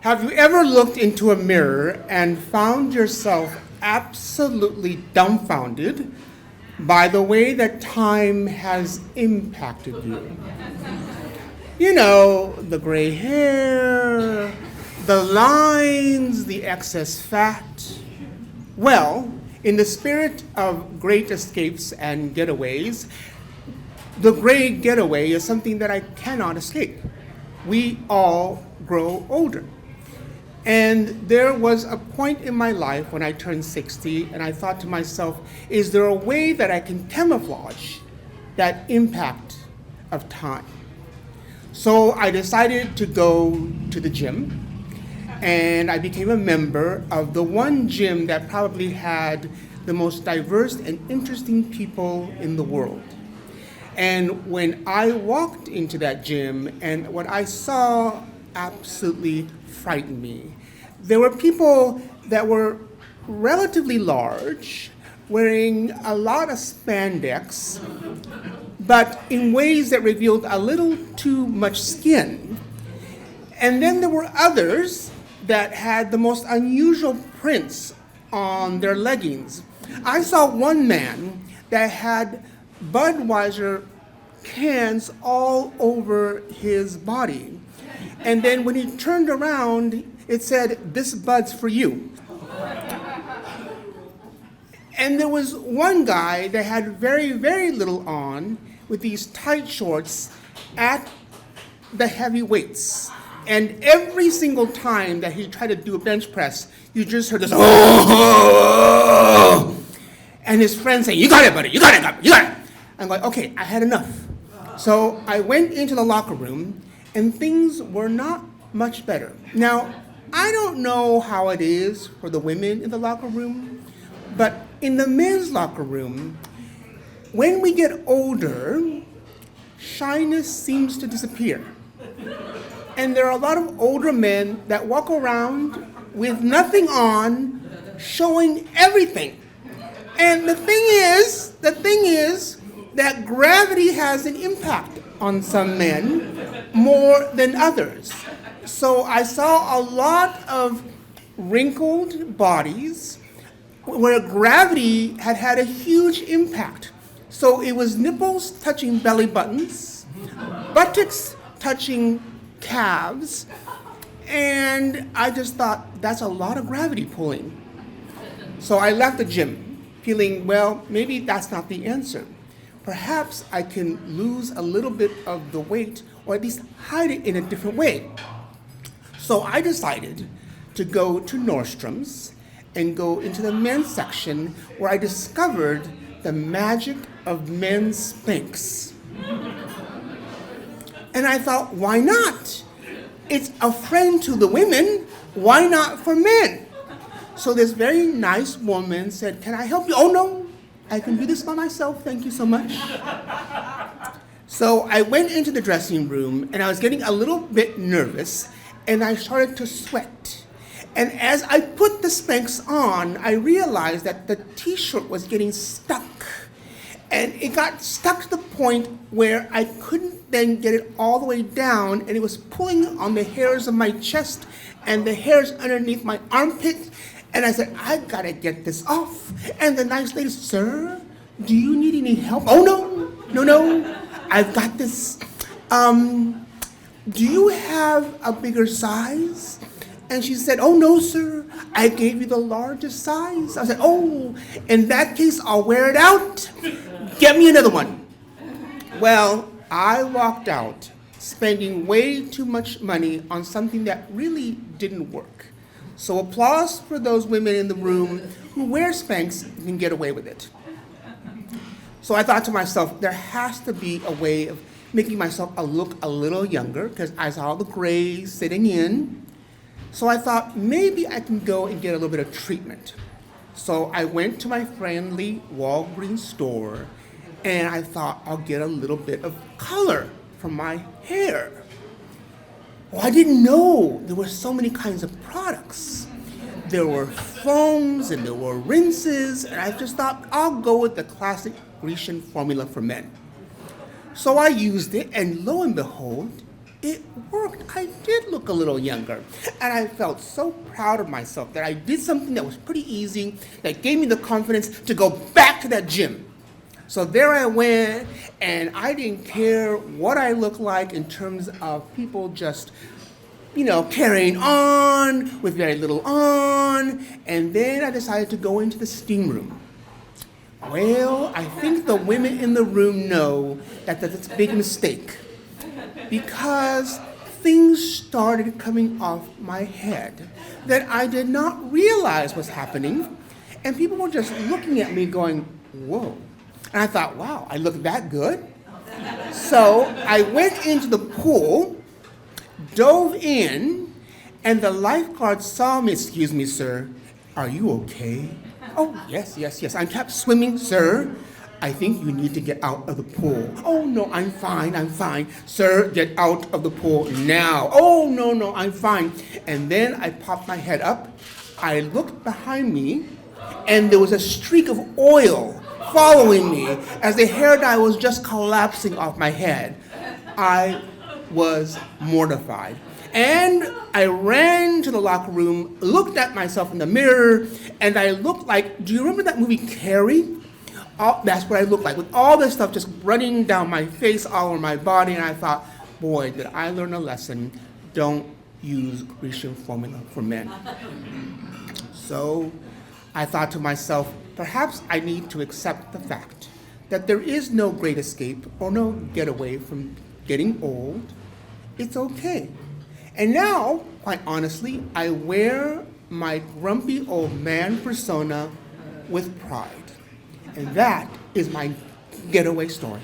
Have you ever looked into a mirror and found yourself absolutely dumbfounded by the way that time has impacted you? You know, the gray hair, the lines, the excess fat. Well, in the spirit of great escapes and getaways, the great getaway is something that I cannot escape. We all grow older. And there was a point in my life when I turned 60, and I thought to myself, is there a way that I can camouflage that impact of time? So I decided to go to the gym, and I became a member of the one gym that probably had the most diverse and interesting people in the world. And when I walked into that gym, and what I saw absolutely frightened me. There were people that were relatively large, wearing a lot of spandex, but in ways that revealed a little too much skin. And then there were others that had the most unusual prints on their leggings. I saw one man that had Budweiser cans all over his body. And then when he turned around, it said, "This Bud's for you." And there was one guy that had very, very little on with these tight shorts at the heavy weights. And every single time that he tried to do a bench press, you just heard this, "Oh!" And his friends saying, "You got it, buddy, you got it, you got it." I'm like, okay, I had enough. So I went into the locker room, and things were not much better. Now, I don't know how it is for the women in the locker room, but in the men's locker room, when we get older, shyness seems to disappear. And there are a lot of older men that walk around with nothing on, showing everything. And the thing is that gravity has an impact on some men more than others. So I saw a lot of wrinkled bodies where gravity had had a huge impact. So it was nipples touching belly buttons, buttocks touching calves, and I just thought, that's a lot of gravity pulling. So I left the gym feeling, well, maybe that's not the answer. Perhaps I can lose a little bit of the weight, or at least hide it in a different way. So I decided to go to Nordstrom's and go into the men's section, where I discovered the magic of men's Spanx. And I thought, why not? It's a friend to the women, why not for men? So this very nice woman said, "Can I help you?" "Oh no, I can do this by myself, thank you so much." So I went into the dressing room, and I was getting a little bit nervous, and I started to sweat. And as I put the Spanx on, I realized that the t-shirt was getting stuck. And it got stuck to the point where I couldn't then get it all the way down, and it was pulling on the hairs of my chest and the hairs underneath my armpit. And I said, "I gotta get this off." And the nice lady, "Sir, do you need any help?" "Oh no, I've got this. Do you have a bigger size?" And she said, "Oh no, sir, I gave you the largest size." I said, "Oh, in that case, I'll wear it out. Get me another one." Well, I walked out spending way too much money on something that really didn't work. So applause for those women in the room who wear Spanx and can get away with it. So I thought to myself, there has to be a way of making myself look a little younger, because I saw the gray sitting in. So I thought, maybe I can go and get a little bit of treatment. So I went to my friendly Walgreens store, and I thought, I'll get a little bit of color from my hair. Well, I didn't know there were so many kinds of products. There were foams and there were rinses, and I just thought, I'll go with the classic Grecian formula for men. So I used it, and lo and behold, it worked. I did look a little younger. And I felt so proud of myself that I did something that was pretty easy, that gave me the confidence to go back to that gym. So there I went, and I didn't care what I looked like in terms of people just, carrying on with very little on. And then I decided to go into the steam room. Well, I think the women in the room know that that's a big mistake, because things started coming off my head that I did not realize was happening, and people were just looking at me going, whoa. And I thought, wow, I look that good? So I went into the pool, dove in, and the lifeguard saw me. Excuse me, sir, are you okay? Oh, yes, I kept swimming, sir. I think you need to get out of the pool. Oh, no, I'm fine. Sir, get out of the pool now. Oh, no, I'm fine. And then I popped my head up. I looked behind me, and there was a streak of oil following me as the hair dye was just collapsing off my head. I was mortified. And I ran to the locker room, looked at myself in the mirror, and I looked like, do you remember that movie Carrie? That's what I looked like, with all this stuff just running down my face, all over my body, and I thought, boy, did I learn a lesson. Don't use Grecian formula for men. So I thought to myself, perhaps I need to accept the fact that there is no great escape or no getaway from getting old. It's okay. And now, quite honestly, I wear my grumpy old man persona with pride. And that is my getaway story.